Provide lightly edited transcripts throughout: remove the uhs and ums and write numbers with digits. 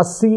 80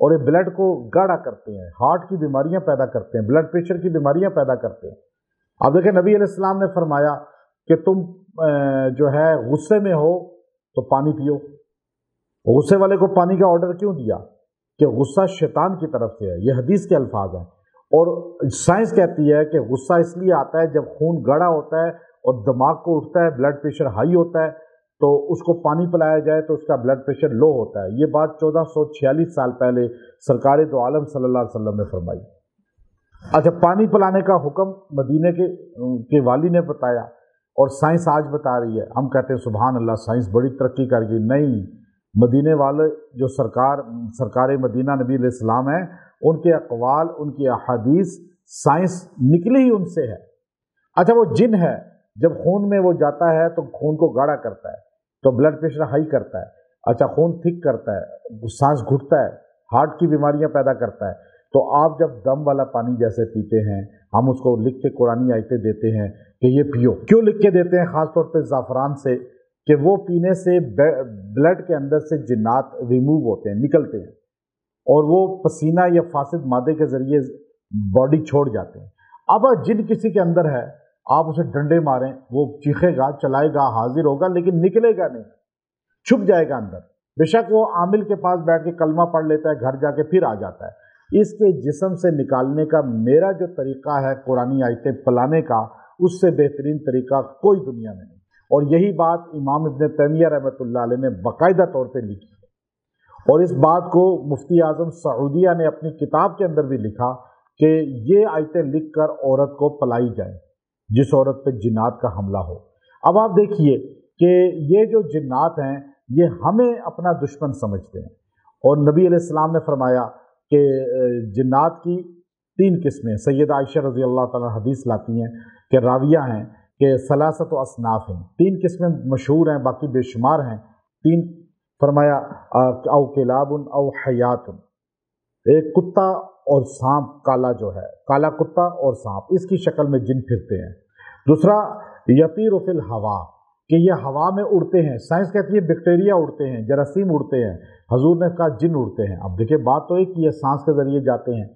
اور یہ بلڈ کو گاڑھا کرتے ہیں، ہارٹ کی بیماریاں پیدا کرتے ہیں، بلڈ پریشر کی بیماریاں پیدا کرتے ہیں۔ اب دیکھیں نبی علیہ السلام نے فرمایا کہ تم جو ہے غصے میں ہو تو پانی پیو۔ غصے والے کو پانی کا آرڈر کیوں دیا؟ کہ غصہ شیطان کی طرف سے ہے، یہ حدیث کے الفاظ ہیں۔ اور سائنس کہتی ہے کہ غصہ اس لیے آتا ہے جب خون گاڑھا ہوتا ہے اور دماغ کو اٹھتا ہے، بلڈ پریشر ہائی ہوتا ہے، تو اس کو پانی پلایا جائے تو اس کا بلڈ پریشر لو ہوتا ہے۔ یہ بات 1446 سال پہلے سرکار دو عالم صلی اللہ علیہ وسلم نے فرمائی۔ اچھا، پانی پلانے کا حکم مدینے کے والی نے بتایا اور سائنس آج بتا رہی ہے۔ ہم کہتے ہیں سبحان اللہ، سائنس بڑی ترقی کر گئی۔ نہیں، مدینے والے جو سرکار مدینہ نبی علیہ السلام ہیں، ان کے اقوال، ان کی احادیث، سائنس نکلی ہی ان سے ہے۔ اچھا، وہ جن ہے، جب خون میں وہ جاتا ہے تو خون کو گاڑھا کرتا ہے، تو بلڈ پریشر ہائی کرتا ہے، اچھا خون تھک کرتا ہے، سانس گھٹتا ہے، ہارٹ کی بیماریاں پیدا کرتا ہے۔ تو آپ جب دم والا پانی جیسے پیتے ہیں، ہم اس کو لکھ کے قرآنی آیتیں دیتے ہیں کہ یہ پیو۔ کیوں لکھ کے دیتے ہیں؟ خاص طور پہ زعفران سے، کہ وہ پینے سے بلڈ کے اندر سے جنات ریموو ہوتے ہیں، نکلتے ہیں، اور وہ پسینہ یا فاسد مادے کے ذریعے باڈی چھوڑ جاتے ہیں۔ اب جن کسی کے اندر ہے، آپ اسے ڈنڈے ماریں، وہ چیخے گا، چلائے گا، حاضر ہوگا، لیکن نکلے گا نہیں، چھپ جائے گا اندر۔ بے شک وہ عامل کے پاس بیٹھ کے کلمہ پڑھ لیتا ہے، گھر جا کے پھر آ جاتا ہے۔ اس کے جسم سے نکالنے کا میرا جو طریقہ ہے قرآنی آیتیں پلانے کا، اس سے بہترین طریقہ کوئی دنیا میں نہیں۔ اور یہی بات امام ابن تیمیہ رحمۃ اللہ علیہ نے باقاعدہ طور پہ لکھی ہے، اور اس بات کو مفتی اعظم سعودیہ نے اپنی کتاب کے اندر بھی لکھا کہ یہ آیتیں لکھ کر عورت کو پلائی جائے جس عورت پہ جنات کا حملہ ہو۔ اب آپ دیکھیے کہ یہ جو جنات ہیں یہ ہمیں اپنا دشمن سمجھتے ہیں، اور نبی علیہ السلام نے فرمایا کہ جنات کی 3 قسمیں، سیدہ عائشہ رضی اللہ تعالیٰ حدیث لاتی ہیں کہ راویہ ہیں کہ ثلاثت و اصناف ہیں، 3 قسمیں مشہور ہیں، باقی بے شمار ہیں۔ 3 فرمایا او کلاب او حیات، ایک کتا اور سانپ، کالا جو ہے، کالا کتا اور سانپ، اس کی شکل میں جن پھرتے ہیں۔ دوسرا یطیر فی الہوا، کہ یہ ہوا میں اڑتے ہیں، سائنس کہتی ہے بیکٹیریا اڑتے ہیں، جراثیم اڑتے ہیں، حضور نے کہا جن اڑتے ہیں۔ اب دیکھیں بات تو ایک ہی ہے، سانس کے ذریعے جاتے ہیں۔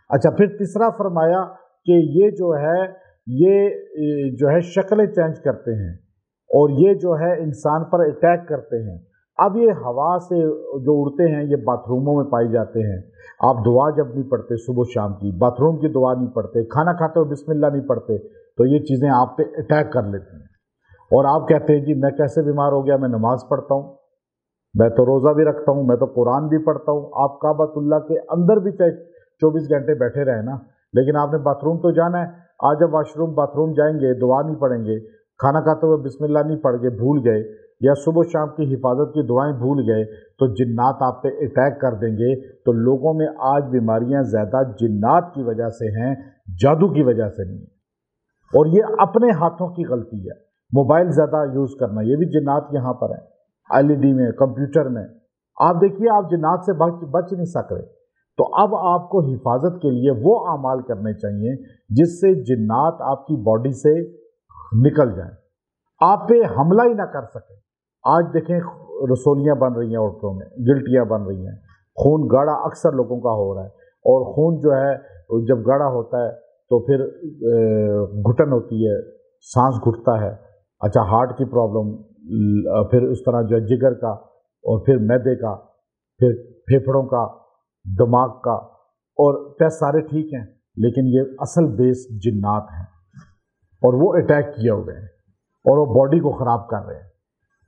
اچھا، پھر تیسرا فرمایا کہ یہ جو ہے شکلیں چینج کرتے ہیں، اور یہ جو ہے انسان پر اٹیک کرتے ہیں۔ اب یہ ہوا سے جو اڑتے ہیں یہ باتھ روموں میں پائے جاتے ہیں۔ آپ دعا جب نہیں پڑھتے صبح شام کی، باتھ روم کی دعا نہیں پڑھتے، کھانا کھاتے ہوئے بسم اللہ نہیں پڑھتے، تو یہ چیزیں آپ پہ اٹیک کر لیتی ہیں، اور آپ کہتے ہیں جی میں کیسے بیمار ہو گیا، میں نماز پڑھتا ہوں، میں تو روزہ بھی رکھتا ہوں، میں تو قرآن بھی پڑھتا ہوں۔ آپ کعبۃ اللہ کے اندر بھی چاہے 24 گھنٹے بیٹھے رہے نا، لیکن آپ نے باتھ روم تو جانا ہے۔ آج جب واش روم باتھ روم جائیں گے، دعا نہیں پڑھیں گے، کھانا کھاتے ہوئے بسم اللہ نہیں پڑھ گئے، بھول گئے، یا صبح شام کی حفاظت کی دعائیں بھول گئے، تو جنات آپ پہ اٹیک کر دیں گے۔ تو لوگوں میں آج بیماریاں زیادہ جنات کی وجہ سے ہیں، جادو کی وجہ سے نہیں، اور یہ اپنے ہاتھوں کی غلطی ہے۔ موبائل زیادہ یوز کرنا، یہ بھی جنات یہاں پر ہیں، LED میں، کمپیوٹر میں۔ آپ دیکھیے آپ جنات سے بچ نہیں سک رہے، تو اب آپ کو حفاظت کے لیے وہ اعمال کرنے چاہیے جس سے جنات آپ کی باڈی سے نکل جائیں، آپ پہ حملہ ہی نہ کر سکیں۔ آج دیکھیں رسولیاں بن رہی ہیں عورتوں میں، گلٹیاں بن رہی ہیں، خون گاڑھا اکثر لوگوں کا ہو رہا ہے، اور خون جو ہے جب گاڑھا ہوتا ہے تو پھر گھٹن ہوتی ہے، سانس گھٹتا ہے، اچھا ہارٹ کی پرابلم، پھر اس طرح جو ہے جگر کا، اور پھر معدے کا، پھر پھیپھڑوں کا، دماغ کا، اور ٹیسٹ سارے ٹھیک ہیں، لیکن یہ اصل بیس جنات ہیں، اور وہ اٹیک کیے ہوئے ہیں، اور وہ باڈی کو خراب کر رہے ہیں۔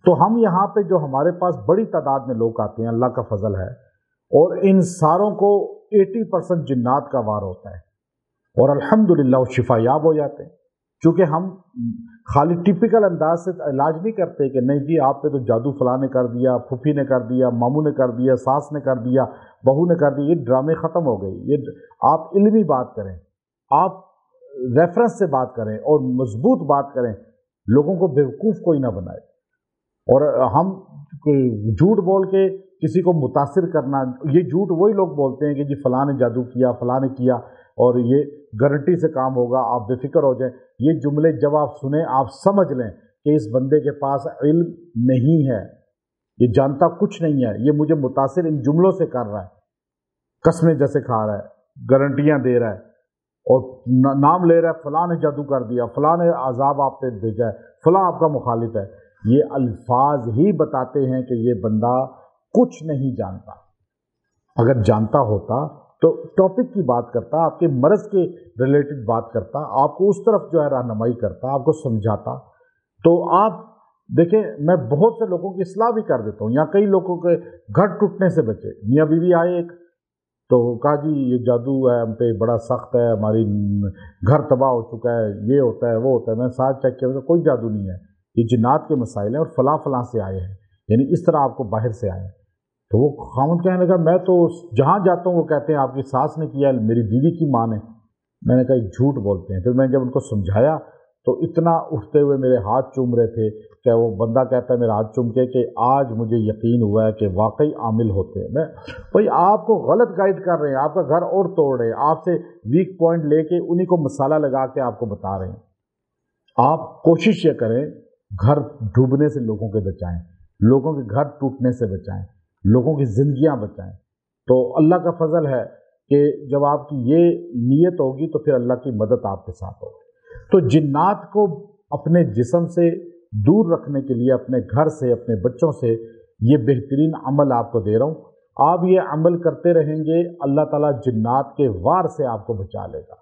تو ہم یہاں پہ جو ہمارے پاس بڑی تعداد میں لوگ آتے ہیں، اللہ کا فضل ہے، اور ان ساروں کو 80% جنات کا وار ہوتا ہے، اور الحمدللہ وہ شفا یاب ہو جاتے ہیں۔ چونکہ ہم خالی ٹپیکل انداز سے علاج نہیں کرتے کہ نہیں جی آپ پہ تو جادو فلاں نے کر دیا، پھوپھی نے کر دیا، ماموں نے کر دیا، ساس نے کر دیا، بہو نے کر دیا، یہ ڈرامے ختم ہو گئے۔ یہ آپ علمی بات کریں، آپ ریفرنس سے بات کریں، اور مضبوط بات کریں، لوگوں کو بیوقوف کوئی نہ بنائے۔ اور ہم جھوٹ بول کے کسی کو متاثر کرنا، یہ جھوٹ وہی لوگ بولتے ہیں کہ جی فلاں نے جادو کیا، فلاں نے کیا، اور یہ گارنٹی سے کام ہوگا، آپ بے فکر ہو جائیں۔ یہ جملے جب آپ سنیں آپ سمجھ لیں کہ اس بندے کے پاس علم نہیں ہے، یہ جانتا کچھ نہیں ہے، یہ مجھے متاثر ان جملوں سے کر رہا ہے۔ قسمیں جیسے کھا رہا ہے، گارنٹیاں دے رہا ہے اور نام لے رہا ہے فلاں نے جادو کر دیا، فلاں نے عذاب آپ پہ بھیجا ہے، فلاں آپ کا مخالف ہے. یہ الفاظ ہی بتاتے ہیں کہ یہ بندہ کچھ نہیں جانتا. اگر جانتا ہوتا تو ٹاپک کی بات کرتا، آپ کے مرض کے ریلیٹڈ بات کرتا، آپ کو اس طرف جو ہے رہنمائی کرتا، آپ کو سمجھاتا. تو آپ دیکھیں، میں بہت سے لوگوں کی اصلاح بھی کر دیتا ہوں. یہاں کئی لوگوں کے گھر ٹوٹنے سے بچے. میاں بیوی آئے ایک، تو کہا جی یہ جادو ہے ہم پہ بڑا سخت ہے، ہماری گھر تباہ ہو چکا ہے، یہ ہوتا ہے وہ ہوتا ہے. میں ساتھ چیک کیا، کوئی جادو نہیں ہے، یہ جنات کے مسائل ہیں اور فلاں فلاں سے آئے ہیں، یعنی اس طرح آپ کو باہر سے آئے ہیں. تو وہ خامد کہنے لگا میں تو جہاں جاتا ہوں وہ کہتے ہیں آپ کی ساس نے کیا، میری بیوی کی ماں نے. میں نے کہا یہ جھوٹ بولتے ہیں. پھر میں جب ان کو سمجھایا تو اتنا اٹھتے ہوئے میرے ہاتھ چوم رہے تھے کہ وہ بندہ کہتا ہے میرا ہاتھ چوم کے کہ آج مجھے یقین ہوا ہے کہ واقعی عامل ہوتے ہیں. میں بھائی آپ کو غلط گائیڈ کر رہے ہیں، آپ کا گھر اور توڑ رہے ہیں، آپ سے ویک پوائنٹ لے کے انہی کو مسالہ لگا کے آپ کو بتا رہے ہیں. آپ کوشش یہ کریں گھر ڈوبنے سے لوگوں کے بچائیں، لوگوں کے گھر ٹوٹنے سے بچائیں، لوگوں کی زندگیاں بچائیں. تو اللہ کا فضل ہے کہ جب آپ کی یہ نیت ہوگی تو پھر اللہ کی مدد آپ کے ساتھ ہوگی. تو جنات کو اپنے جسم سے دور رکھنے کے لیے اپنے گھر سے، اپنے بچوں سے یہ بہترین عمل آپ کو دے رہا ہوں. آپ یہ عمل کرتے رہیں گے، اللہ تعالیٰ جنات کے وار سے آپ کو بچا لے گا.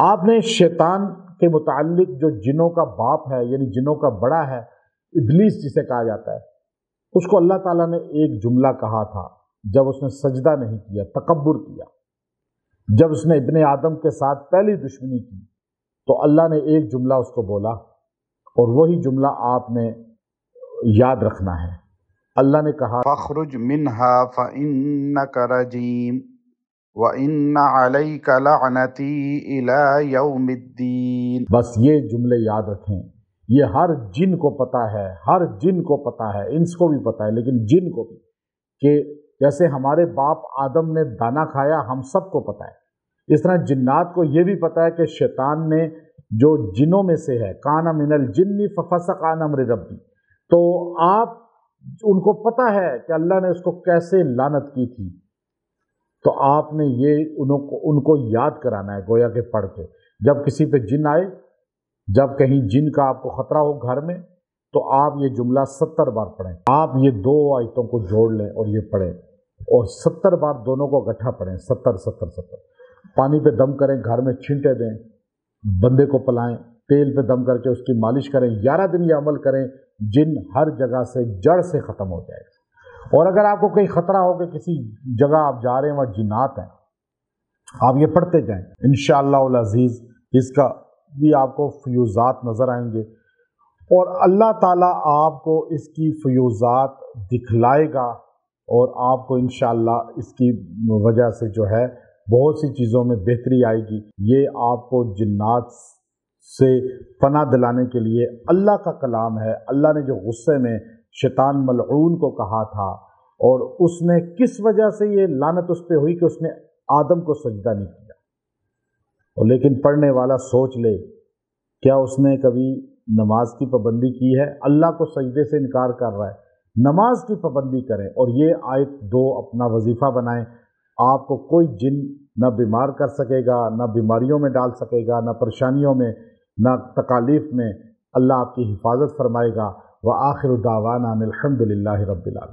آپ نے شیطان کے متعلق جو جنوں کا باپ ہے، یعنی جنوں کا بڑا ہے، ابلیس جسے کہا جاتا ہے، اس کو اللہ تعالیٰ نے ایک جملہ کہا تھا جب اس نے سجدہ نہیں کیا، تکبر کیا. جب اس نے ابن آدم کے ساتھ پہلی دشمنی کی تو اللہ نے ایک جملہ اس کو بولا، اور وہی جملہ آپ نے یاد رکھنا ہے. اللہ نے کہا فاخرج منها فإنك رجيم وإن عليك لعنتي إلى يوم الدين. بس یہ جملے یاد رکھیں. یہ ہر جن کو پتا ہے، ہر جن کو پتا ہے، انس کو بھی پتا ہے لیکن جن کو بھی، کہ جیسے ہمارے باپ آدم نے دانا کھایا ہم سب کو پتا ہے، اس طرح جنات کو یہ بھی پتا ہے کہ شیطان نے جو جنوں میں سے ہے، کان من الجن ففسق عن امر ربی، تو آپ ان کو پتا ہے کہ اللہ نے اس کو کیسے لعنت کی تھی. تو آپ نے یہ ان کو یاد کرانا ہے، گویا کہ پڑھ کے. جب کسی پہ جن آئے، جب کہیں جن کا آپ کو خطرہ ہو گھر میں، تو آپ یہ جملہ 70 بار پڑھیں. آپ یہ 2 آیتوں کو جوڑ لیں اور یہ پڑھیں، اور 70 بار دونوں کو اکٹھا پڑھیں. 70 پانی پہ دم کریں، گھر میں چھینٹے دیں، بندے کو پلائیں، تیل پہ دم کر کے اس کی مالش کریں. 11 دن یہ عمل کریں، جن ہر جگہ سے جڑ سے ختم ہو جائے گا. اور اگر آپ کو کوئی خطرہ ہو کہ کسی جگہ آپ جا رہے ہیں وہاں جنات ہیں، آپ یہ پڑھتے جائیں، انشاءاللہ العزیز اس کا بھی آپ کو فیوزات نظر آئیں گے، اور اللہ تعالیٰ آپ کو اس کی فیوزات دکھلائے گا، اور آپ کو انشاءاللہ اس کی وجہ سے جو ہے بہت سی چیزوں میں بہتری آئے گی. یہ آپ کو جنات سے پناہ دلانے کے لیے اللہ کا کلام ہے. اللہ نے جو غصے میں شیطان ملعون کو کہا تھا، اور اس نے کس وجہ سے یہ لعنت اس پہ ہوئی کہ اس نے آدم کو سجدہ نہیں کیا. اور لیکن پڑھنے والا سوچ لے، کیا اس نے کبھی نماز کی پابندی کی ہے؟ اللہ کو سجدے سے انکار کر رہا ہے. نماز کی پابندی کریں، اور یہ آیت 2 اپنا وظیفہ بنائیں. آپ کو کوئی جن نہ بیمار کر سکے گا، نہ بیماریوں میں ڈال سکے گا، نہ پریشانیوں میں، نہ تکالیف میں. اللہ آپ کی حفاظت فرمائے گا. وآخر دعوانا ان الحمد للہ رب العالمین.